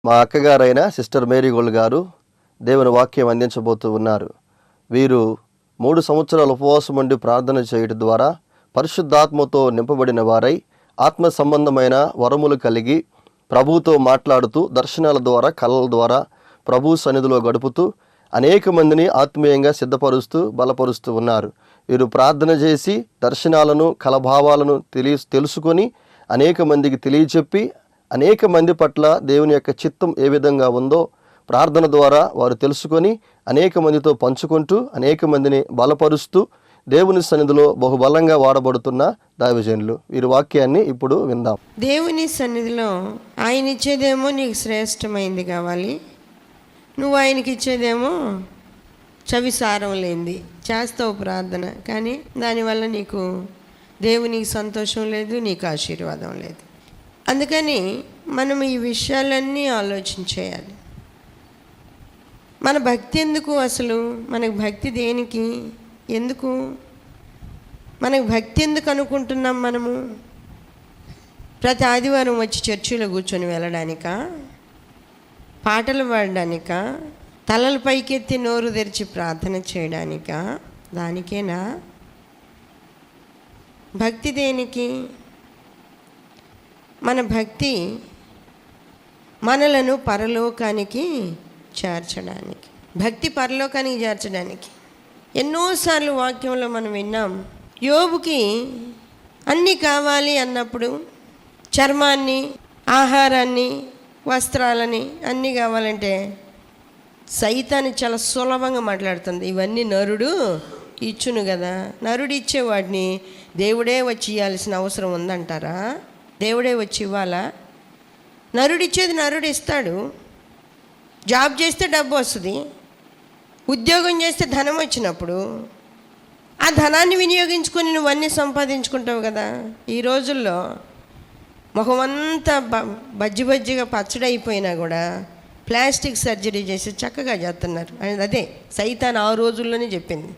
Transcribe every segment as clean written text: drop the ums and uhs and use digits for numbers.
మా అక్కగారైన sister Mary gold గారు దేవుని వాక్యం అందించబోతూ ఉన్నారు. వీరు 3 సంవత్సరాల ఉపవాసం ఉండి ప్రార్థన చేయడం ద్వారా పరిశుద్ధాత్మతో నింపబడిన వారై ఆత్మ సంబంధమైన వరములు కలిగి ప్రభువుతో మాట్లాడుతూ దర్శనాల ద్వారా కళల ద్వారా ప్రభు సన్నిధిలో గడుపుతూ అనేక మందిని ఆత్మీయంగా సిద్ధపరుస్తూ బలపరుస్తూ ఉన్నారు. వీరు ప్రార్థన చేసి దర్శనాలను కలభావాలను తెలుసుకొని అనేక మందికి తెలియచెప్పి అనేక మంది పట్ల దేవుని యొక్క చిత్తం ఏ విధంగా ఉందో ప్రార్థన ద్వారా వారు తెలుసుకొని అనేక మందితో పంచుకుంటూ అనేక మందిని బలపరుస్తూ దేవుని సన్నిధిలో బహుబలంగా వాడబడుతున్న దైవజనులు. వీరి వాక్యాన్ని ఇప్పుడు విందాం. దేవుని సన్నిధిలో ఆయన ఇచ్చేదేమో నీకు శ్రేష్టమైంది కావాలి, నువ్వు ఆయనకి ఇచ్చేదేమో చవిసారం లేనిది చేస్తావు ప్రార్థన, కానీ దానివల్ల నీకు దేవునికి సంతోషం లేదు, నీకు ఆశీర్వాదం లేదు. అందుకని మనం ఈ విషయాలన్నీ ఆలోచించేయాలి. మన భక్తి ఎందుకు? అసలు మనకు భక్తి దేనికి? ఎందుకు మనకు భక్తి ఎందుకు అనుకుంటున్నాం? మనము ప్రతి ఆదివారం వచ్చి చర్చిలో కూర్చొని వెళ్ళడానికా, పాటలు పాడడానికా, తలలు పైకెత్తి నోరు తెరిచి ప్రార్థన చేయడానికా? దానికేనా భక్తి? దేనికి? మన భక్తి మనలను పరలోకానికి చేర్చడానికి, భక్తి పరలోకానికి చేర్చడానికి. ఎన్నోసార్లు వాక్యంలో మనం విన్నాం, యోబుకి అన్నీ కావాలి అన్నప్పుడు చర్మాన్ని, ఆహారాన్ని, వస్త్రాలని అన్నీ కావాలంటే సైతాన్ని చాలా సులభంగా మాట్లాడుతుంది. ఇవన్నీ నరుడు ఇచ్చును కదా, నరుడు ఇచ్చే వాటిని దేవుడే వచ్చి ఇవ్వాల్సిన అవసరం ఉందంటారా? దేవుడే వచ్చి ఇవ్వాలా? నరుడిచ్చేది నరుడు ఇస్తాడు. జాబ్ చేస్తే డబ్బు వస్తుంది, ఉద్యోగం చేస్తే ధనం వచ్చినప్పుడు ఆ ధనాన్ని వినియోగించుకొని నువ్వు అన్నీ సంపాదించుకుంటావు కదా. ఈ రోజుల్లో మొహమంతా బజ్జిగా పచ్చడైపోయినా కూడా ప్లాస్టిక్ సర్జరీ చేసి చక్కగా చేస్తున్నారు. అదే సైతాన్ ఆ రోజుల్లోనే చెప్పింది,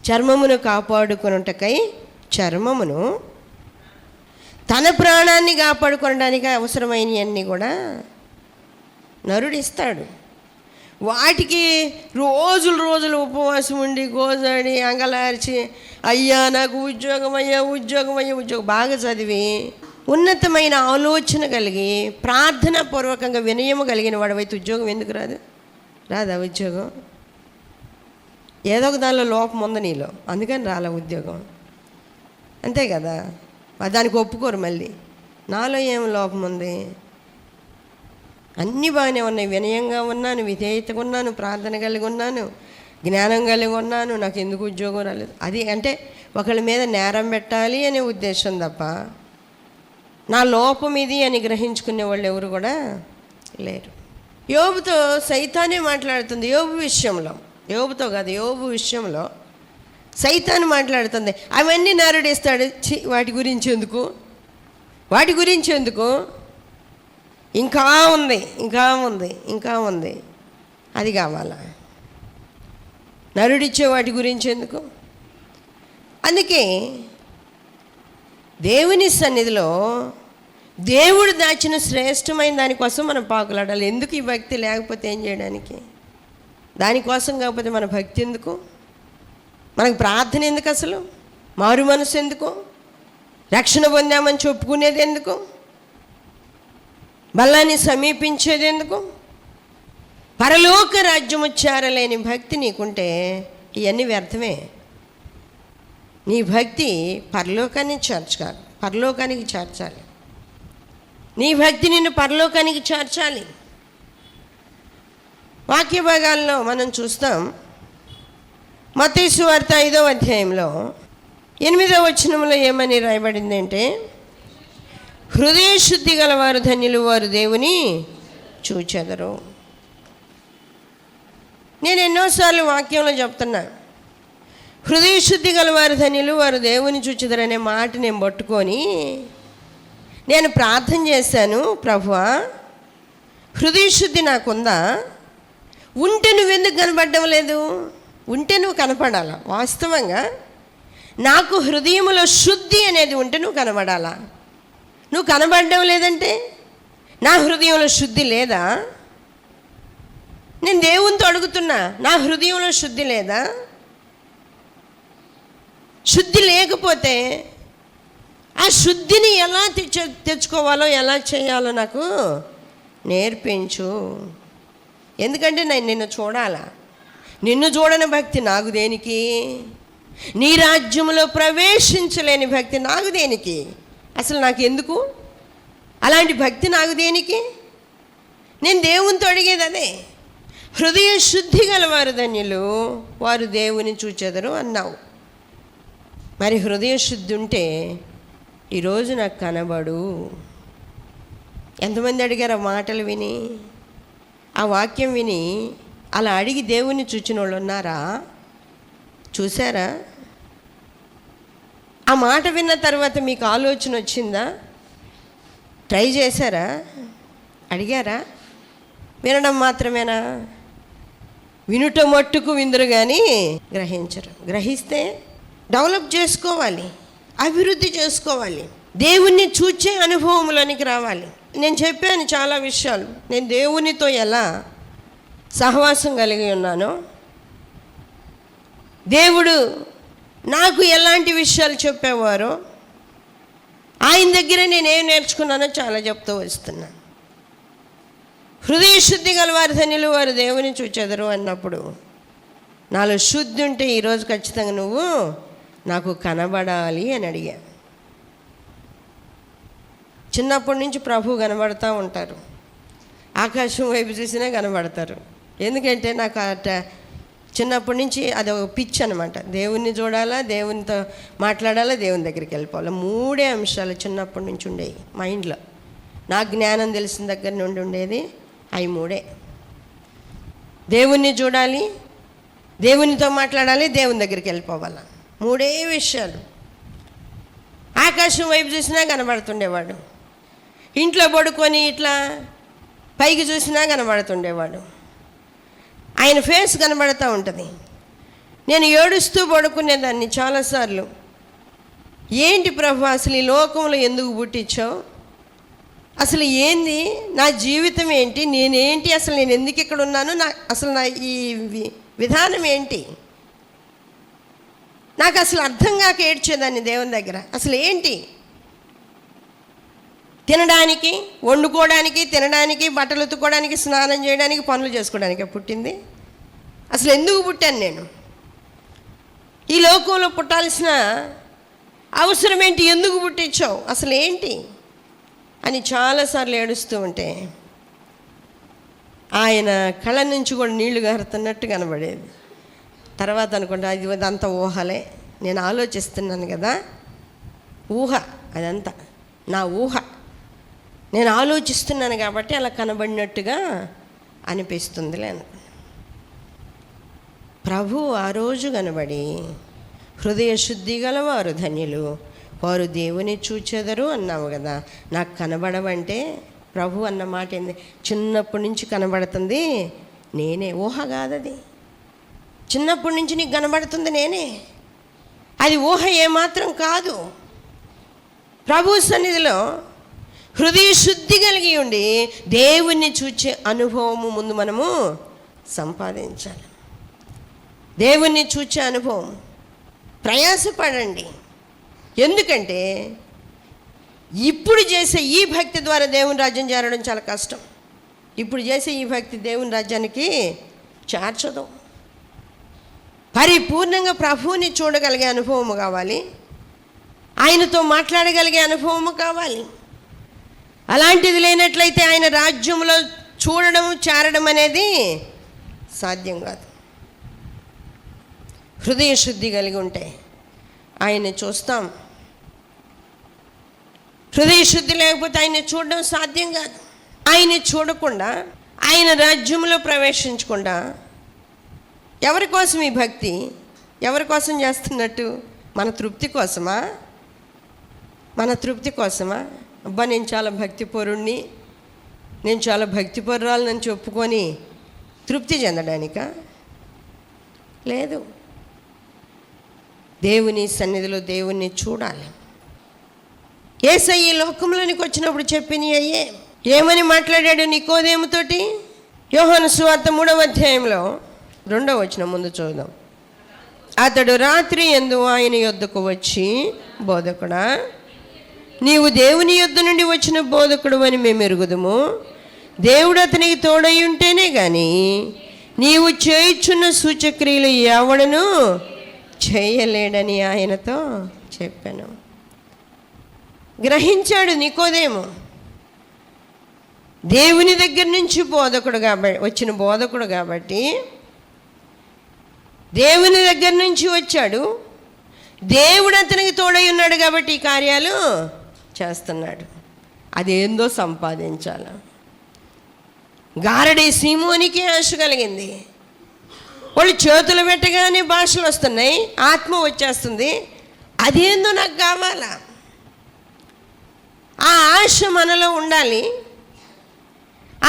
చర్మమును కాపాడుకొనుటకై చర్మమును, తన ప్రాణాన్ని కాపాడుకోవడానికి అవసరమైనవన్నీ కూడా నరుడిస్తాడు. వాటికి రోజులు ఉపవాసం ఉండి గోజాడి అంగలార్చి అయ్యా నాకు ఉద్యోగం, అయ్యా ఉద్యోగం, అయ్యా ఉద్యోగం బాగా చదివి ఉన్నతమైన ఆలోచన కలిగి ప్రార్థనాపూర్వకంగా వినయము కలిగిన వాడవైతే ఉద్యోగం ఎందుకు రాదా ఉద్యోగం? ఏదో ఒక దానిలో లోపం ఉంది నీలో, అందుకని రాలే ఉద్యోగం, అంతే కదా. దానికి ఒప్పుకోరు. మళ్ళీ నాలో ఏం లోపం ఉంది? అన్నీ బాగానే ఉన్నాయి, వినయంగా ఉన్నాను, విధేయతగా ఉన్నాను, ప్రార్థన కలిగి ఉన్నాను, జ్ఞానం కలిగి ఉన్నాను, నాకు ఎందుకు ఉద్యోగం రాలేదు? అది అంటే ఒకళ్ళ మీద నేరం పెట్టాలి అనే ఉద్దేశం తప్ప నా లోపం ఇది అని గ్రహించుకునే వాళ్ళు ఎవరు కూడా లేరు. యోబుతో సైతానే మాట్లాడుతుంది. యోబుతో కాదు, యోబు విషయంలో సైతాను మాట్లాడుతుంది. అవన్నీ నరుడిస్తాడు, వాటి గురించి ఎందుకు? ఇంకా ఉంది అది కావాలా? నరుడిచ్చే వాటి గురించి ఎందుకు? అందుకే దేవుని సన్నిధిలో దేవుడు దాచిన శ్రేష్టమైన దానికోసం మనం పాకులాడాలి. ఎందుకు ఈ భక్తి? లేకపోతే ఏం చేయడానికి? దానికోసం కాకపోతే మన భక్తి ఎందుకు? మనకు ప్రార్థన ఎందుకు? అసలు మారు మనసు ఎందుకు? రక్షణ పొందామని చెప్పుకునేది ఎందుకు? బలాన్ని సమీపించేది ఎందుకు? పరలోక రాజ్యము చేరలేని భక్తి నీకుంటే ఇవన్నీ వ్యర్థమే. నీ భక్తి పరలోకానికి చేర్చాలి. నీ భక్తి నిన్ను పరలోకానికి చేర్చాలి. వాక్య భాగాల్లో మనం చూస్తాం. మత్తయి సువార్త 5వ అధ్యాయంలో 8వ వచనంలో ఏమని రాయబడింది అంటే, హృదయ శుద్ధి గలవారు ధన్యులు, వారు దేవుని చూచెదరు. నేను ఎన్నోసార్లు వాక్యంలో చెప్తున్నా, హృదయ శుద్ధి గలవారు ధన్యులు, వారు దేవుని చూచెదరు అనే మాట నేను పట్టుకొని నేను ప్రార్థన చేశాను. ప్రభువా, హృదయ శుద్ధి నాకుందా? ఉంటే నువ్వెందుకు కనపడడం లేదు? ఉంటే నువ్వు కనపడాలా. వాస్తవంగా నాకు హృదయంలో శుద్ధి అనేది ఉంటే నువ్వు కనబడాలా. నువ్వు కనబడడం లేదంటే నా హృదయంలో శుద్ధి లేదా? నేను దేవునితో అడుగుతున్నా, నా హృదయంలో శుద్ధి లేదా? శుద్ధి లేకపోతే ఆ శుద్ధిని ఎలా తెచ్చుకోవాలో, ఎలా చేయాలో నాకు నేర్పించు. ఎందుకంటే నేను నిన్ను చూడాలా. నిన్ను చూడని భక్తి నాకు దేనికి? నీ రాజ్యంలో ప్రవేశించలేని భక్తి నాకు దేనికి? అసలు నాకు ఎందుకు అలాంటి భక్తి? నాకు దేనికి? నేను దేవునితో అడిగేది అదే. హృదయ శుద్ధి గలవారు ధన్యులు, వారు దేవుని చూచెదరు అన్నావు. మరి హృదయ శుద్ధి ఉంటే ఈరోజు నాకు కనబడు. ఎంతమంది అడిగారు ఆ మాటలు విని, ఆ వాక్యం విని అలా అడిగి దేవుణ్ణి చూచిన వాళ్ళు ఉన్నారా? చూసారా? ఆ మాట విన్న తర్వాత మీకు ఆలోచన వచ్చిందా? ట్రై చేశారా? అడిగారా? వినడం మాత్రమేనా? వినుట మట్టుకు విందురు కానీ గ్రహించరు. గ్రహిస్తే డెవలప్ చేసుకోవాలి, అభివృద్ధి చేసుకోవాలి, దేవుణ్ణి చూచే అనుభవంలోనికి రావాలి. నేను చెప్పాను చాలా విషయాలు. నేను దేవునితో ఎలా సహవాసం కలిగి ఉన్నానో, దేవుడు నాకు ఎలాంటి విషయాలు చెప్పేవారో, ఆయన దగ్గర నేనేం నేర్చుకున్నానో చాలా చెప్తూ వస్తున్నాను. హృదయ శుద్ధి గల వారి ధన్యులు, వారు దేవుని చూచెదరు అన్నప్పుడు నాలో శుద్ధి ఉంటే ఈరోజు ఖచ్చితంగా నువ్వు నాకు కనబడాలి అని అడిగా. చిన్నప్పటి నుంచి ప్రభు కనబడుతూ ఉంటారు. ఆకాశం వైపు చూసినా కనబడతారు. ఎందుకంటే నాకు చిన్నప్పటి నుంచి అది ఒక పిచ్చి అనమాట. దేవుణ్ణి చూడాలా, దేవునితో మాట్లాడాలా, దేవుని దగ్గరికి వెళ్ళిపోవాలి. 3 అంశాలు చిన్నప్పటి నుంచి ఉండేవి మైండ్లో. నాకు జ్ఞానం తెలిసిన దగ్గర నుండి ఉండేది అవి 3. దేవుణ్ణి చూడాలి, దేవునితో మాట్లాడాలి, దేవుని దగ్గరికి వెళ్ళిపోవాలి. 3 విషయాలు. ఆకాశం వైపు చూసినా కనబడుతుండేవాడు. ఇంట్లో పడుకొని ఇట్లా పైకి చూసినా కనబడుతుండేవాడు. ఆయన ఫేస్ కనబడుతూ ఉంటుంది. నేను ఏడుస్తూ పడుకునేదాన్ని చాలాసార్లు. ఏంటి ప్రభు, అసలు ఈ లోకంలో ఎందుకు పుట్టించావు? అసలు ఏంది నా జీవితం ఏంటి? నేనేంటి? అసలు నేను ఎందుకు ఇక్కడ ఉన్నాను? అసలు నా ఈ విధానం ఏంటి? నాకు అసలు అర్థం కాక ఏడ్చేదాన్ని దేవుని దగ్గర. అసలు ఏంటి? తినడానికి, వండుకోవడానికి, తినడానికి, బట్టలు ఉతుక్కోవడానికి, స్నానం చేయడానికి, పనులు చేసుకోవడానికి పుట్టింది. అసలు ఎందుకు పుట్టాను నేను? ఈ లోకంలో పుట్టాల్సిన అవసరం ఏంటి? ఎందుకు పుట్టించావు? అసలు ఏంటి అని చాలాసార్లు ఏడుస్తూ ఉంటే ఆయన కళ్ళ నుంచి కూడా నీళ్లు గారుతున్నట్టు కనబడేది. తర్వాత అనుకుంటా ఇదంతా ఊహలే, నేను ఆలోచిస్తున్నాను కదా, ఊహ, అదంతా నా ఊహ, నేను ఆలోచిస్తున్నాను కాబట్టి అలా కనబడినట్టుగా అనిపిస్తుందిలే అనుకున్నాను. ప్రభు ఆ రోజు కనబడి, హృదయ శుద్ధి గలవారు ధన్యులు, వారు దేవుని చూచెదరు అన్నావు కదా. నాకు కనబడవంటే ప్రభు అన్న మాట ఏంది? చిన్నప్పటి నుంచి కనబడుతుంది నేనే, ఊహ కాదది. చిన్నప్పటి నుంచి నీకు కనబడుతుంది నేనే, అది ఊహ ఏమాత్రం కాదు. ప్రభు సన్నిధిలో హృదయ శుద్ధి కలిగి ఉండి దేవుణ్ణి చూచే అనుభవము ముందు మనము సంపాదించాలి. దేవుణ్ణి చూచే అనుభవం ప్రయాసపడండి. ఎందుకంటే ఇప్పుడు చేసే ఈ భక్తి ద్వారా దేవుని రాజ్యం చేరడం చాలా కష్టం. ఇప్పుడు చేసే ఈ భక్తి దేవుని రాజ్యానికి చేర్చదు. పరిపూర్ణంగా ప్రభువుని చూడగలిగే అనుభవము కావాలి, ఆయనతో మాట్లాడగలిగే అనుభవము కావాలి. అలాంటిది లేనట్లయితే ఆయన రాజ్యంలో చూడడం, చేరడం అనేది సాధ్యం కాదు. హృదయ శుద్ధి కలిగి ఉంటే ఆయన్ని చూస్తాం. హృదయ శుద్ధి లేకపోతే ఆయన్ని చూడడం సాధ్యం కాదు. ఆయన్ని చూడకుండా, ఆయన రాజ్యంలో ప్రవేశించకుండా ఎవరి కోసం ఈ భక్తి? ఎవరి కోసం చేస్తున్నట్టు? మన తృప్తి కోసమా? మన తృప్తి కోసమా? అబ్బా నేను చాలా భక్తిపరుణ్ణి, నేను చాలా భక్తిపరురాలని చెప్పుకొని తృప్తి చెందడానికా? లేదు. దేవుని సన్నిధిలో దేవుణ్ణి చూడాలి. యేసయ్య ఈ లోకంలోనికి వచ్చినప్పుడు చెప్పినవి అయ్యే. ఏమని మాట్లాడాడు నికోదేముతోటి? యోహాను సువార్త 3వ అధ్యాయంలో 2వ వచనం ముందు చూద్దాం. అతడు రాత్రి యందు ఆయన యొద్దకు వచ్చి, బోధకుడా, నీవు దేవుని యొద్ద నుండి వచ్చిన బోధకుడు అని మేము ఎరుగుదుము. దేవుడు అతనికి తోడై ఉంటేనే కానీ నీవు చేయుచున్న సూచక్రియలు ఎవడను చేయలేడని ఆయనతో చెప్పాను. గ్రహించాడు నికోదేము. దేవుని దగ్గర నుంచి వచ్చిన బోధకుడు కాబట్టి, దేవుని దగ్గర నుంచి వచ్చాడు, దేవుడు అతనికి తోడై ఉన్నాడు కాబట్టి ఈ కార్యాలు చేస్తున్నాడు. అదేందో సంపాదించాల. గారడి సీమోనికి ఆశ కలిగింది. వాళ్ళు చేతులు పెట్టగానే భాషలు వస్తున్నాయి, ఆత్మ వచ్చేస్తుంది. అదేందో నాకు కావాలా. ఆ ఆశ మనలో ఉండాలి.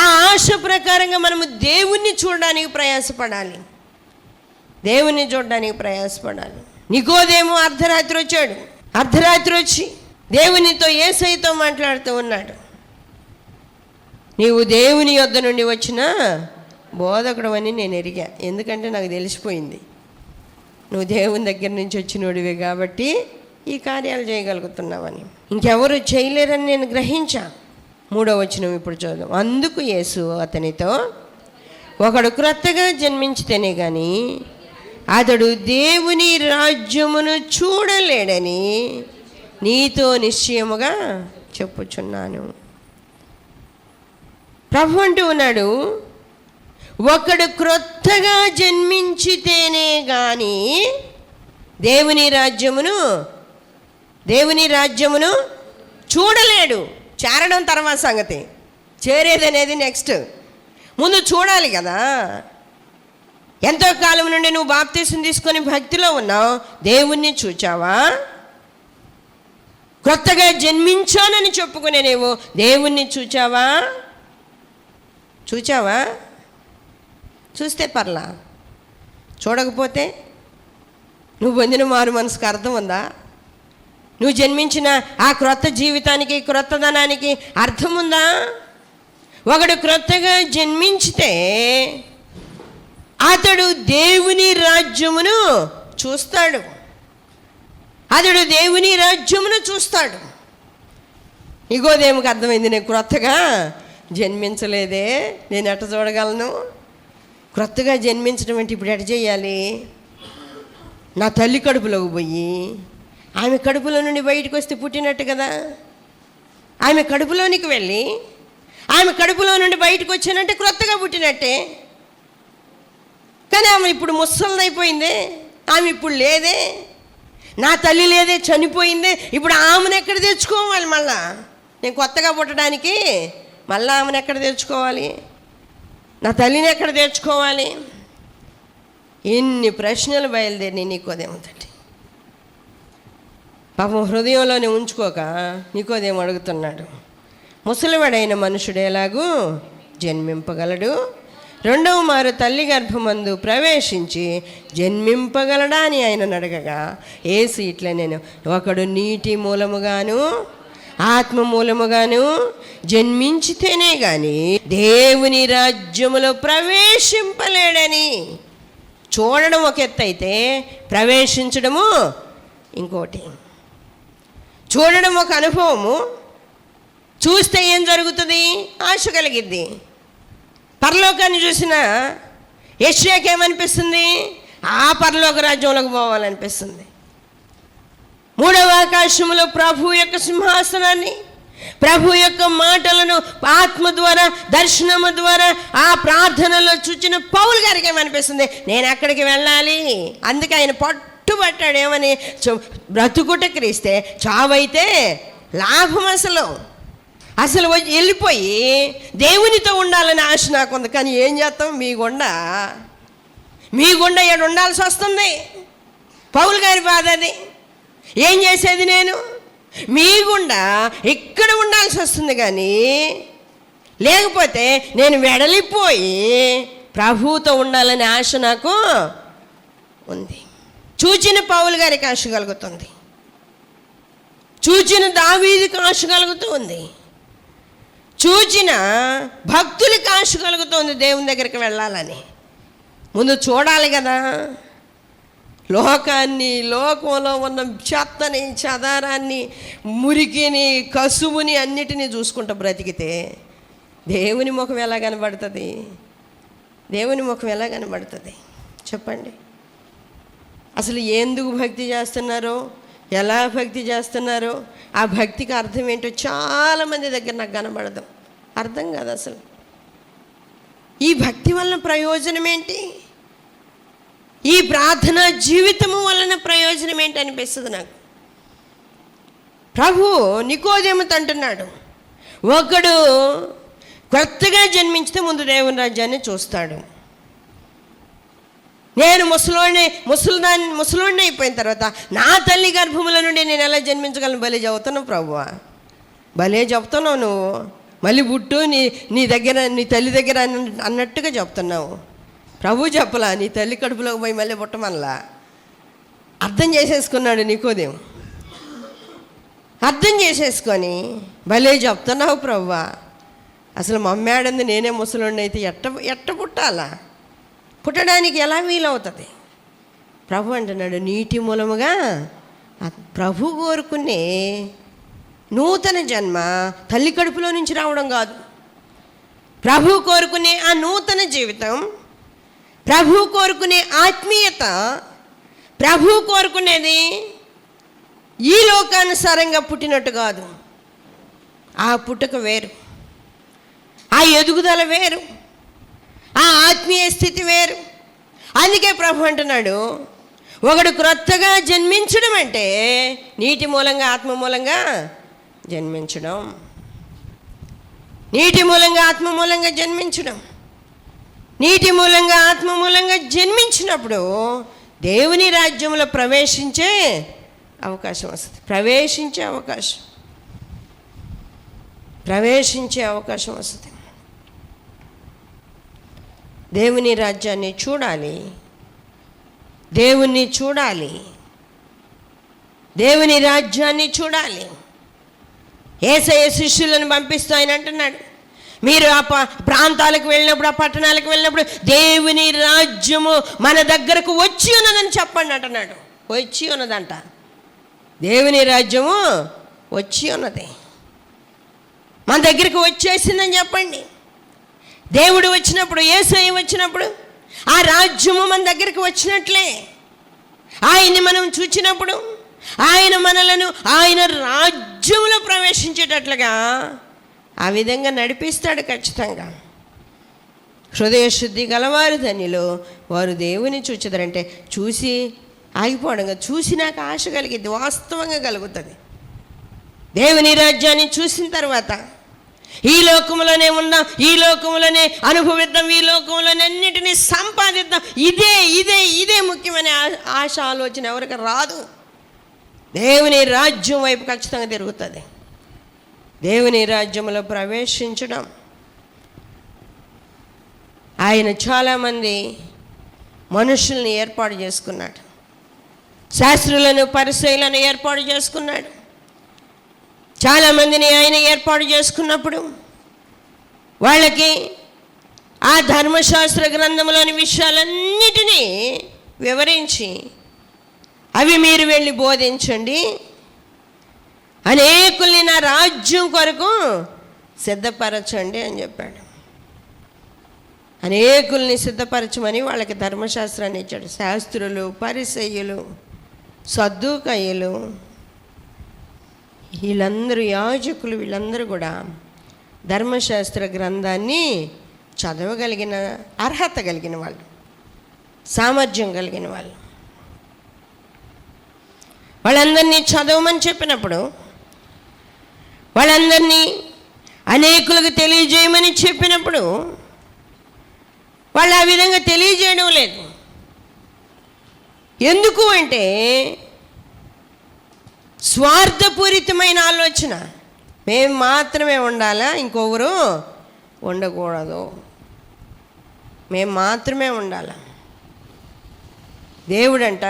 ఆ ఆశ ప్రకారంగా మనము దేవుణ్ణి చూడడానికి ప్రయాసపడాలి. దేవుణ్ణి చూడడానికి ప్రయాసపడాలి. నికోదేము అర్ధరాత్రి వచ్చాడు. అర్ధరాత్రి వచ్చి దేవునితో, యేసయ్యతో మాట్లాడుతూ ఉన్నాడు. నీవు దేవుని యొద్ద నుండి వచ్చిన బోధకుడు అని నేను ఎరిగా. ఎందుకంటే నాకు తెలిసిపోయింది నువ్వు దేవుని దగ్గర నుంచి వచ్చినోడివే కాబట్టి ఈ కార్యాలు చేయగలుగుతున్నావని. ఇంకెవరు చేయలేరని నేను గ్రహించా. 3వ వచనం ఇప్పుడు చూద్దాం. అందుకు యేసు అతనితో, ఒకడు క్రొత్తగా జన్మించితేనే కానీ అతడు దేవుని రాజ్యమును చూడలేడని నీతో నిశ్చయముగా చెప్పుచున్నాను. ప్రభు అంటూ ఉన్నాడు, ఒకడు క్రొత్తగా జన్మించితేనే కానీ దేవుని రాజ్యమును చూడలేడు. చేరడం తర్వాత సంగతి, చేరేది అనేది నెక్స్ట్. ముందు చూడాలి కదా. ఎంతో కాలం నుండి నువ్వు బాప్తీసం తీసుకొని భక్తిలో ఉన్నావు, దేవుణ్ణి చూచావా? కొత్తగా జన్మించానని చెప్పుకునే నువ్వు దేవుణ్ణి చూచావా? చూస్తే పర్లా, చూడకపోతే నువ్వు పొందిన మారు మనసుకు అర్థం ఉందా? నువ్వు జన్మించిన ఆ క్రొత్త జీవితానికి, క్రొత్తదనానికి అర్థం ఉందా? ఒకడు క్రొత్తగా జన్మించితే అతడు దేవుని రాజ్యమును చూస్తాడు. నికోదేముకి అర్థమైంది, నేను క్రొత్తగా జన్మించలేదే, నేను ఎట్ట చూడగలను? క్రొత్తగా జన్మించడం అంటే ఇప్పుడు ఎట్ట చేయాలి? నా తల్లి కడుపులోకి పోయి ఆమె కడుపులో నుండి బయటకు వస్తే పుట్టినట్టు కదా. ఆమె కడుపులోనికి వెళ్ళి ఆమె కడుపులో నుండి బయటకు వచ్చానంటే క్రొత్తగా పుట్టినట్టే. కానీ ఆమె ఇప్పుడు ముసలిదైపోయిందే, ఆమె ఇప్పుడు లేదే, నా తల్లి లేదే, చనిపోయిందే. ఇప్పుడు ఆమెను ఎక్కడ తెచ్చుకోవాలి? మళ్ళా నేను కొత్తగా పుట్టడానికి మళ్ళీ ఆమెను ఎక్కడ తెచ్చుకోవాలి? నా తల్లిని ఎక్కడ తెచ్చుకోవాలి? ఇన్ని ప్రశ్నలు బయలుదేరి నికోదేముతోటి. పాపం హృదయంలోనే ఉంచుకోక నికోదేము అడుగుతున్నాడు, ముసలివాడైన మనుషుడు ఎలాగూ జన్మింపగలడు? రెండవ మారు తల్లి గర్భమందు ప్రవేశించి జన్మింపగలడా అని ఆయన అడగగా యేసు ఇట్లా, నేను ఒకడు నీటి మూలముగాను ఆత్మ మూలముగాను జన్మించితేనే కానీ దేవుని రాజ్యములో ప్రవేశింపలేడని. చూడడం ఒక ఎత్తు అయితే ప్రవేశించడము ఇంకోటి. చూడడం ఒక అనుభవము, చూస్తే ఏం జరుగుతుంది? ఆశ కలిగిద్ది. పరలోకాన్ని చూసిన యెషయాకి ఏమనిపిస్తుంది? ఆ పరలోక రాజ్యంలోకి పోవాలనిపిస్తుంది. 3వ ఆకాశంలో ప్రభు యొక్క సింహాసనాన్ని, ప్రభు యొక్క మాటలను ఆత్మ ద్వారా, దర్శనము ద్వారా, ఆ ప్రార్థనలో చూచిన పౌలు గారికి ఏమనిపిస్తుంది? నేను అక్కడికి వెళ్ళాలి. అందుకే ఆయన పట్టుబట్టాడు. ఏమని? బ్రతుకుట క్రీస్తే, చావైతే లాభం. అసలు వెళ్ళిపోయి దేవునితో ఉండాలని ఆశ నాకుంది. కానీ ఏం చేస్తాం? మీ గుండా ఏడు ఉండాల్సి వస్తుంది. పౌలు గారి బాధ అది. ఏం చేసేది? నేను మీ గుండా ఇక్కడ ఉండాల్సి వస్తుంది. కానీ లేకపోతే నేను వెడలిపోయి ప్రభువుతో ఉండాలని ఆశ నాకు ఉంది. చూచిన పౌలు గారికి ఆశ కలుగుతుంది, చూచిన దావీదుకి ఆశ కలుగుతూ ఉంది, చూచిన భక్తులకి ఆశ కలుగుతోంది దేవుని దగ్గరికి వెళ్ళాలని. ముందు చూడాలి కదా, లోకాన్ని, లోకంలో ఉన్న చెత్తని, చెదారాన్ని, మురికిని, కసువుని అన్నిటినీ చూసుకుంటూ బ్రతికితే దేవుని ముఖం ఎలా కనబడుతుంది? దేవుని ముఖం ఎలా కనబడుతుంది చెప్పండి? అసలు ఎందుకు భక్తి చేస్తున్నారో, ఎలా భక్తి చేస్తున్నారో, ఆ భక్తికి అర్థం ఏంటో చాలామంది దగ్గర నాకు కనబడదు, అర్థం కాదు అసలు. ఈ భక్తి వలన ప్రయోజనం ఏంటి? ఈ ప్రార్థనా జీవితము వలన ప్రయోజనం ఏంటి అనిపిస్తుంది నాకు. ప్రభు నికోదేముతో అంటున్నాడు, ఒకడు కొత్తగా జన్మించితే ముందు దేవుని రాజ్యాన్ని చూస్తాడు. నేను ముసలోడిని అయిపోయిన తర్వాత నా తల్లి గర్భముల నుండి నేను ఎలా జన్మించగలను? భలే చెబుతున్నావు ప్రభువా, భలే చెప్తున్నావు నువ్వు. మళ్ళీ పుట్టు నీ దగ్గర, నీ తల్లి దగ్గర అన్నట్టుగా చెప్తున్నావు. ప్రభు చెప్పలా, నీ తల్లి కడుపులోకి పోయి మళ్ళీ పుట్టమనలా. అర్థం చేసేసుకున్నాడు నికోదేము. అర్థం చేసేసుకొని భలే చెప్తున్నావు ప్రభువా, అసలు మమ్మాడంది నేనే ముసలోడిని అయితే ఎట్ట పుట్టాలా? పుట్టడానికి ఎలా వీలవుతుంది? ప్రభు అంటున్నాడు, నీటి మూలముగా ప్రభు కోరుకునే నూతన జన్మ తల్లి కడుపులో నుంచి రావడం కాదు. ప్రభు కోరుకునే ఆ నూతన జీవితం, ప్రభు కోరుకునే ఆత్మీయత, ప్రభు కోరుకునేది ఈ లోకానుసారంగా పుట్టినట్టు కాదు. ఆ పుట్టుక వేరు, ఆ ఎదుగుదల వేరు, ఆ ఆత్మీయ స్థితి వేరు. అందుకే ప్రభు అంటున్నాడు, ఒకడు క్రొత్తగా జన్మించడం అంటే నీటి మూలంగా, ఆత్మ మూలంగా జన్మించడం. నీటి మూలంగా, ఆత్మ మూలంగా జన్మించడం. నీటి మూలంగా, ఆత్మ మూలంగా జన్మించినప్పుడు దేవుని రాజ్యంలో ప్రవేశించే అవకాశం వస్తుంది. ప్రవేశించే అవకాశం వస్తుంది. దేవుని రాజ్యాన్ని చూడాలి, దేవుణ్ణి చూడాలి, దేవుని రాజ్యాన్ని చూడాలి. యేసయ్య శిష్యులను పంపిస్తూ ఆయన అంటున్నాడు, మీరు ఆ ప్రాంతాలకు వెళ్ళినప్పుడు, ఆ పట్టణాలకు వెళ్ళినప్పుడు దేవుని రాజ్యము మన దగ్గరకు వచ్చి ఉన్నదని చెప్పండి అంటున్నాడు. వచ్చి ఉన్నదంట, దేవుని రాజ్యము వచ్చి ఉన్నది, మన దగ్గరికి వచ్చేసిందని చెప్పండి. దేవుడు వచ్చినప్పుడు, యేసయ్య వచ్చినప్పుడు ఆ రాజ్యము మన దగ్గరికి వచ్చినట్లే. ఆయన్ని మనం చూచినప్పుడు ఆయన మనలను ఆయన రాజ్యంలో ప్రవేశించేటట్లుగా ఆ విధంగా నడిపిస్తాడు ఖచ్చితంగా. హృదయ శుద్ధి గలవారు ధన్యులు, వారు దేవుని చూచెదరంటే చూసి ఆగిపోవడం, చూసి నాకు ఆశ కలిగిద్ది, వాస్తవంగా కలుగుతుంది. దేవుని రాజ్యాన్ని చూసిన తర్వాత ఈ లోకంలోనే ఉందాం, ఈ లోకంలోనే అనుభవిద్దాం, ఈ లోకంలోనే అన్నిటినీ సంపాదిద్దాం, ఇదే ముఖ్యమైన ఆశ, ఆలోచన ఎవరికి రాదు. దేవుని రాజ్యం వైపు ఖచ్చితంగా తిరుగుతుంది. దేవుని రాజ్యంలో ప్రవేశించడం. ఆయన చాలామంది మనుషుల్ని ఏర్పాటు చేసుకున్నాడు, శాస్త్రులను, పరిసయ్యులను ఏర్పాటు చేసుకున్నాడు. చాలామందిని ఆయన ఏర్పాటు చేసుకున్నప్పుడు వాళ్ళకి ఆ ధర్మశాస్త్ర గ్రంథంలోని విషయాలన్నిటినీ వివరించి అవి మీరు వెళ్ళి బోధించండి, అనేకుల్ని నా రాజ్యం కొరకు సిద్ధపరచండి అని చెప్పాడు. అనేకుల్ని సిద్ధపరచమని వాళ్ళకి ధర్మశాస్త్రాన్ని ఇచ్చాడు. శాస్త్రులు, పరిసయ్యులు, సద్దూకయ్యులు, వీళ్ళందరూ, యాజకులు, వీళ్ళందరూ కూడా ధర్మశాస్త్ర గ్రంథాన్ని చదవగలిగిన అర్హత కలిగిన వాళ్ళు, సామర్థ్యం కలిగిన వాళ్ళు. వాళ్ళందరినీ చదవమని చెప్పినప్పుడు, వాళ్ళందరినీ అనేకులకు తెలియజేయమని చెప్పినప్పుడు వాళ్ళు ఆ విధంగా తెలియజేయడం లేదు. ఎందుకు అంటే స్వార్థపూరితమైన ఆలోచన. మేము మాత్రమే ఉండాలా, ఇంకొకరు ఉండకూడదు, మేము మాత్రమే ఉండాలా. దేవుడంట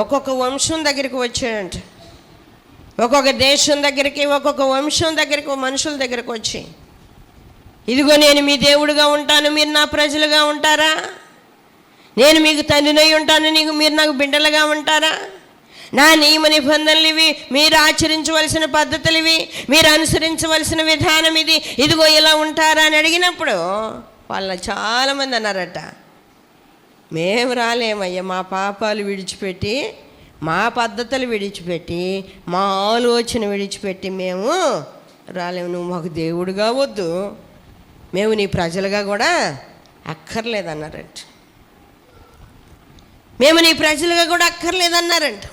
ఒక్కొక్క వంశం దగ్గరికి వచ్చాడంట, ఒక్కొక్క దేశం దగ్గరికి, ఒక్కొక్క వంశం దగ్గరికి, మనుషుల దగ్గరికి వచ్చి, ఇదిగో నేను మీ దేవుడుగా ఉంటాను, మీరు నా ప్రజలుగా ఉంటారా? నేను మీకు తండ్రినై ఉంటాను, మీరు నాకు బిడ్డలుగా ఉంటారా? నా నియమ నిబంధనలు ఇవి, మీరు ఆచరించవలసిన పద్ధతులు ఇవి, మీరు అనుసరించవలసిన విధానం ఇది, ఇదిగో ఇలా ఉంటారా అని అడిగినప్పుడు వాళ్ళు చాలామంది అన్నారట, మేము రాలేమయ్యా, మా పాపాలు విడిచిపెట్టి, మా పద్ధతులు విడిచిపెట్టి, మా ఆలోచన విడిచిపెట్టి మేము రాలేము. నువ్వు మాకు దేవుడుగా వద్దు, మేము నీ ప్రజలుగా కూడా అక్కర్లేదన్నారంట. మేము నీ ప్రజలుగా కూడా అక్కర్లేదన్నారంట.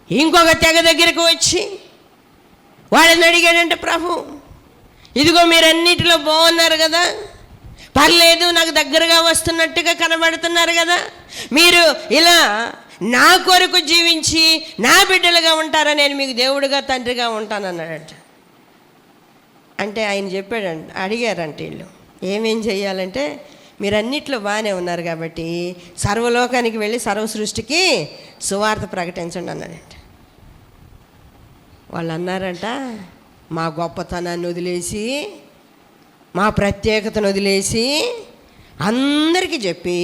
ఇంకొక తెగ దగ్గరికి వచ్చి వాళ్ళని అడిగాడంటే, ప్రభు ఇదిగో మీరు అన్నిటిలో బాగున్నారు కదా, పర్లేదు, నాకు దగ్గరగా వస్తున్నట్టుగా కనబడుతున్నారు కదా, మీరు ఇలా నా కొరకు జీవించి నా బిడ్డలుగా ఉంటారా, నేను మీకు దేవుడుగా తండ్రిగా ఉంటానన్నాడట. అంటే ఆయన చెప్పాడంట, అడిగారంట వీళ్ళు ఏమేం చెయ్యాలంటే, మీరు అన్నిట్లో బాగానే ఉన్నారు కాబట్టి సర్వలోకానికి వెళ్ళి సర్వ సృష్టికి సువార్త ప్రకటించండి అన్నాడంట. వాళ్ళు అన్నారంట, మా గొప్పతనాన్ని వదిలేసి, మా ప్రత్యేకతను వదిలేసి అందరికీ చెప్పి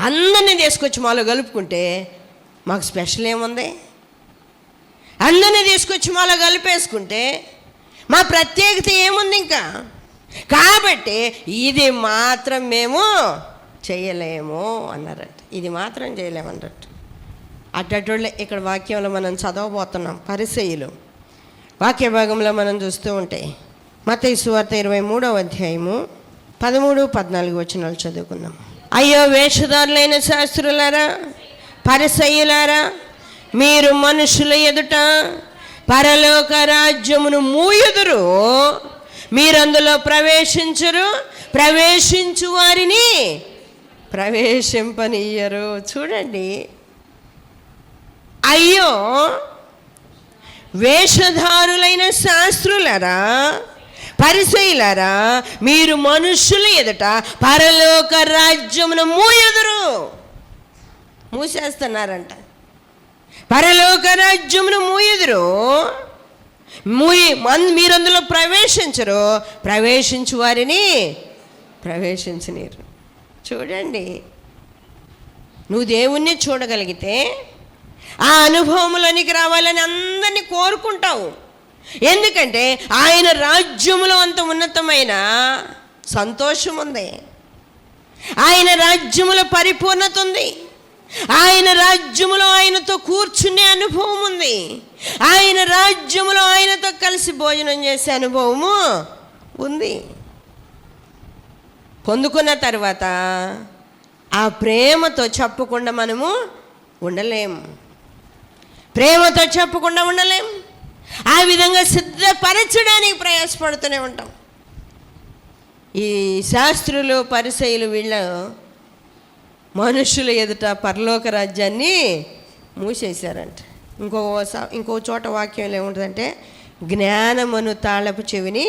అందరినీ తీసుకొచ్చి మాలో కలుపుకుంటే మాకు స్పెషల్ ఏముంది? అందరినీ తీసుకొచ్చి మాలో కలిపేసుకుంటే మా ప్రత్యేకత ఏముంది ఇంకా? కాబట్టి ఇది మాత్రం మేము చేయలేము అన్నారంట. ఇది మాత్రం చేయలేమన్నట్టు. అట్టోళ్ళే ఇక్కడ వాక్యంలో మనం చదవబోతున్నాం. పరిసయ్యులు వాక్య భాగంలో మనం చూస్తూ ఉంటే మత్తయి సువార్త 23వ అధ్యాయము 13-14 వచనాలు చదువుకుందాం. అయ్యో వేషధారులైన శాస్త్రులారా, పరిసయ్యులారా, మీరు మనుషుల ఎదుట పరలోక రాజ్యమును మూయుదురు, మీరందులో ప్రవేశించరు, ప్రవేశించు వారిని ప్రవేశింపనీయరు. చూడండి, అయ్యో వేషధారులైన శాస్త్రులారా, పరిసయ్యులారా, మీరు మనుషుల ఎదుట పరలోక రాజ్యమును మూయుదురు. మూసేస్తున్నారంట. పరలోక రాజ్యమును మూయుదురు, మీరందులో ప్రవేశించరు, ప్రవేశించు వారిని ప్రవేశించనీరు. చూడండి, నువ్వు దేవుణ్ణి చూడగలిగితే ఆ అనుభవంలోనికి రావాలని అందరినీ కోరుకుంటావు. ఎందుకంటే ఆయన రాజ్యములో అంత ఉన్నతమైన సంతోషం ఉంది, ఆయన రాజ్యములో పరిపూర్ణత ఉంది, ఆయన రాజ్యములో ఆయనతో కూర్చునే అనుభవం ఉంది, ఆయన రాజ్యములో ఆయనతో కలిసి భోజనం చేసే అనుభవము ఉంది. పొందుకున్న తర్వాత ఆ ప్రేమతో చెప్పకుండా మనము ఉండలేము, ప్రేమతో చెప్పకుండా ఉండలేం. ఆ విధంగా సిద్ధపరచడానికి ప్రయాసపడుతూనే ఉంటాం. ఈ శాస్త్రులు పరిసయ్యులు వీళ్ళు మనుషుల ఎదుట పరలోక రాజ్యాన్ని మూసేశారంట. ఇంకో చోట వాక్యంలో ఏముంటుందంటే, జ్ఞానమును తాళపు చెవిని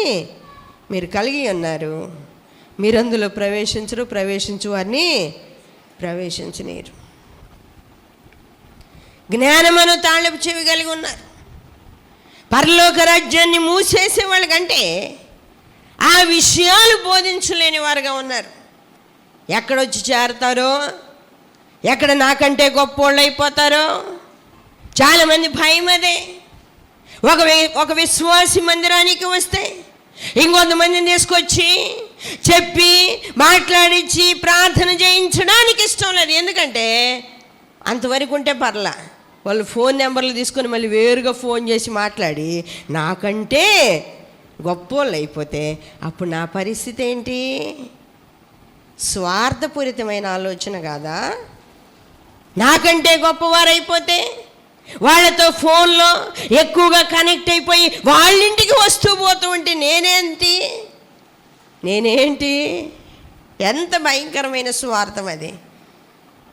మీరు కలిగి ఉన్నారు, మీరందులో ప్రవేశించరు, ప్రవేశించు వారిని ప్రవేశించనీరు. జ్ఞానమును తాళపు చెవి కలిగి ఉన్నారు. పరలోక రాజ్యాన్ని మూసేసే వాళ్ళకంటే ఆ విషయాలు బోధించలేని వారుగా ఉన్నారు. ఎక్కడొచ్చి చేరతారో, ఎక్కడ నాకంటే గొప్పోళ్ళు అయిపోతారో చాలామంది భయం అదే. ఒక విశ్వాసి మందిరానికి వస్తే ఇంకొంతమందిని తీసుకొచ్చి చెప్పి మాట్లాడించి ప్రార్థన చేయించడానికి ఇష్టం లేదు. ఎందుకంటే అంతవరకు ఉంటే పర్లా, వాళ్ళు ఫోన్ నెంబర్లు తీసుకొని మళ్ళీ వేరుగా ఫోన్ చేసి మాట్లాడి నాకంటే గొప్పోళ్ళు అయిపోతే అప్పుడు నా పరిస్థితి ఏంటి? స్వార్థపూరితమైన ఆలోచన కాదా? నాకంటే గొప్పవారైపోతే వాళ్ళతో ఫోన్లో ఎక్కువగా కనెక్ట్ అయిపోయి వాళ్ళింటికి వస్తూ పోతూ ఉంటే నేనేంటి? ఎంత భయంకరమైన స్వార్థం అది.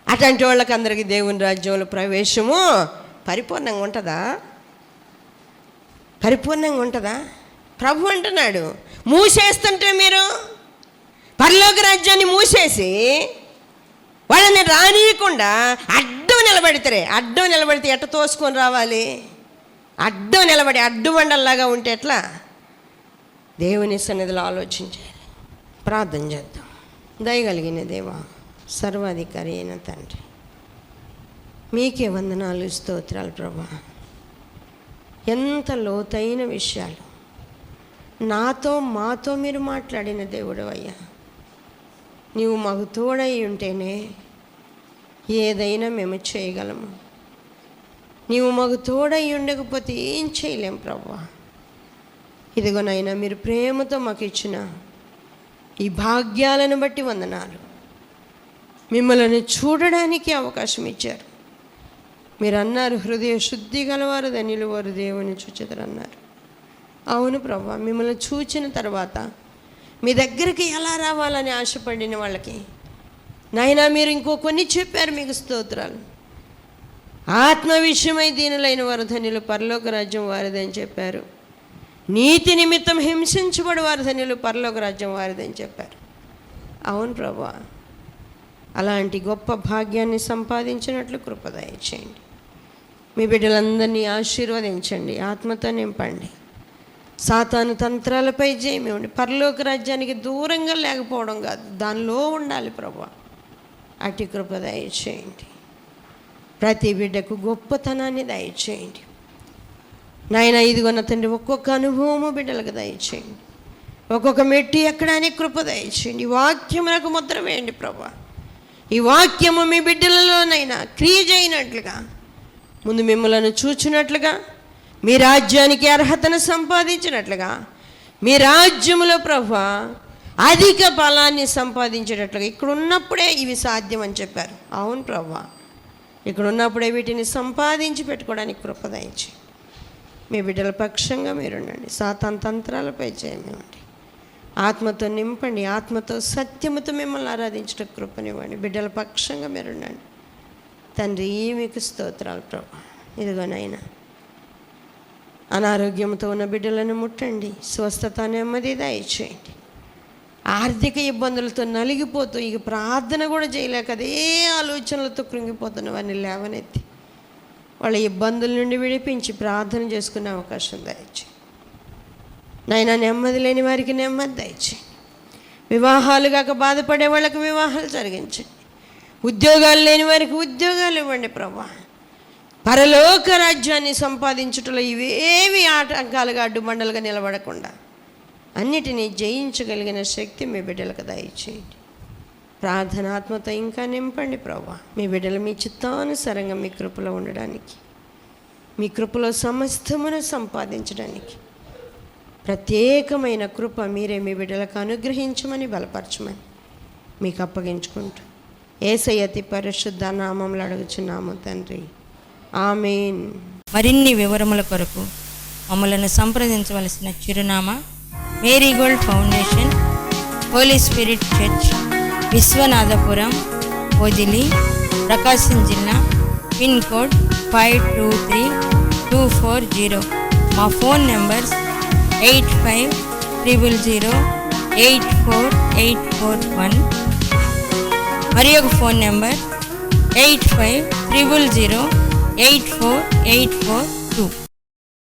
అట్లాంటి వాళ్ళకి అందరికీ దేవుని రాజ్యంలో ప్రవేశము పరిపూర్ణంగా ఉంటుందా? పరిపూర్ణంగా ఉంటుందా? ప్రభు అంటున్నాడు, మూసేస్తుంటే మీరు పరలోక రాజ్యాన్ని మూసేసి వాళ్ళని రానియకుండా అడ్డం నిలబడితే ఎట్ట తోసుకొని రావాలి? అడ్డం నిలబడి అడ్డుబండల్లాగా ఉంటే ఎట్లా? దేవుని సన్నిధిలో ఆలోచించాలి, ప్రార్థన చేద్దాం. దయగలిగిన దేవా, సర్వాధికారి అయిన తండ్రి, మీకే వందనాలు, స్తోత్రాలు ప్రభా. ఎంత లోతైన విషయాలు మాతో మీరు మాట్లాడిన దేవుడు అయ్యా. నీవు మాకు తోడై ఉంటేనే ఏదైనా మేము చేయగలము. నీవు మాకు తోడై ఉండకపోతే ఏం చేయలేం ప్రభా. ఇదిగోనైనా మీరు ప్రేమతో మాకు ఇచ్చిన ఈ భాగ్యాలను బట్టి వందనాలు. మిమ్మల్ని చూడడానికి అవకాశం ఇచ్చారు. మీరు అన్నారు, హృదయ శుద్ధి గలవారు ధన్యులు, వారు దేవుని చూచెదరు అన్నారు. అవును ప్రభా, మిమ్మల్ని చూచిన తర్వాత మీ దగ్గరికి ఎలా రావాలని ఆశపడిన వాళ్ళకి నాయనా మీరు ఇంకో కొన్ని చెప్పారు. మీకు స్తోత్రాలు. ఆత్మ విషయమై దీనులైన వారు ధన్యులు, పరలోక రాజ్యం వారిదని చెప్పారు. నీతి నిమిత్తం హింసించబడి వారు ధన్యులు, పరలోక రాజ్యం వారిదని చెప్పారు. అవును ప్రభా, అలాంటి గొప్ప భాగ్యాన్ని సంపాదించినట్లు కృప దయచేయండి. మీ బిడ్డలందరినీ ఆశీర్వదించండి, ఆత్మతో నింపండి. సాతాను తంత్రాలపై జయమివ్వండి. పరలోక రాజ్యానికి దూరంగా లేకపోవడం కాదు, దానిలో ఉండాలి ప్రభా. అటు కృప దయచేయండి. ప్రతి బిడ్డకు గొప్పతనాన్ని దయచేయండి నాయన. ఇదిగొన్న తండ్రి, ఒక్కొక్క అనుభవము బిడ్డలకు దయచేయండి. ఒక్కొక్క మెట్టు ఎక్కడానికి కృప దయచేయండి. ఈ వాక్యమునకు ముద్ర వేయండి ప్రభా. ఈ వాక్యము మీ బిడ్డలలోనైనా క్రియ చేయనట్లుగా, ముందు మిమ్మల్ని చూచినట్లుగా, మీ రాజ్యానికి అర్హతను సంపాదించినట్లుగా, మీ రాజ్యములో ప్రభా అధిక బలాన్ని సంపాదించేటట్లుగా ఇక్కడ ఉన్నప్పుడే ఇవి సాధ్యం అని చెప్పారు. అవును ప్రభా, ఇక్కడ ఉన్నప్పుడే వీటిని సంపాదించి పెట్టుకోవడానికి కృప దయచేయండి. మీ బిడ్డల పక్షంగా మీరుండండి. సాతాను తంత్రాలపై జయమివ్వండి. ఆత్మతో నింపండి, ఆత్మతో సత్యముతో మిమ్మల్ని ఆరాధించడం కృపనివ్వండి. బిడ్డల పక్షంగా మీరుండండి తండ్రి. మీకు స్తోత్రాలు ప్రభా. ఇదిగోనైనా అనారోగ్యంతో ఉన్న బిడ్డలను ముట్టండి, స్వస్థత నెమ్మది దయచేయండి. ఆర్థిక ఇబ్బందులతో నలిగిపోతూ ఇక ప్రార్థన కూడా చేయలేక అదే ఆలోచనలతో కృంగిపోతున్న వారిని లేవనెత్తి వాళ్ళ ఇబ్బందుల నుండి విడిపించి ప్రార్థన చేసుకునే అవకాశం దయచేయండి నాయనా. నెమ్మది లేని వారికి నెమ్మది దయచేయండి. వివాహాలు కాక బాధపడే వాళ్ళకి వివాహాలు జరిగించండి. ఉద్యోగాలు లేని వారికి ఉద్యోగాలు ఇవ్వండి ప్రభా. పరలోక రాజ్యాన్ని సంపాదించుటలో ఇవేవి ఆటంకాలుగా అడ్డుబండలుగా నిలబడకుండా అన్నిటినీ జయించగలిగిన శక్తి మీ బిడ్డలకు దయచేయండి. ప్రార్థనాత్మతో ఇంకా నింపండి ప్రభా. మీ బిడ్డలు మీ చిత్తానుసారంగా మీ కృపలో ఉండడానికి, మీ కృపలో సమస్తమును సంపాదించడానికి ప్రత్యేకమైన కృప మీరే మీ బిడ్డలకు అనుగ్రహించమని, బలపరచమని మీకు అప్పగించుకుంటూ యేసయ్య అతి పరిశుద్ధ నామములో అడుగుచున్నాము తండ్రి, ఆమేన్. మరిన్ని వివరముల కొరకు మమ్మలను సంప్రదించవలసిన చిరునామా Marigold Foundation, Holy Spirit Church, Vishwanathapuram, Ojili, Prakasam జిల్లా, పిన్ కోడ్ 523240. మా ఫోన్ నెంబర్స్ 8500084841 మరి ఒక ఫోన్ నెంబర్ 8500084842.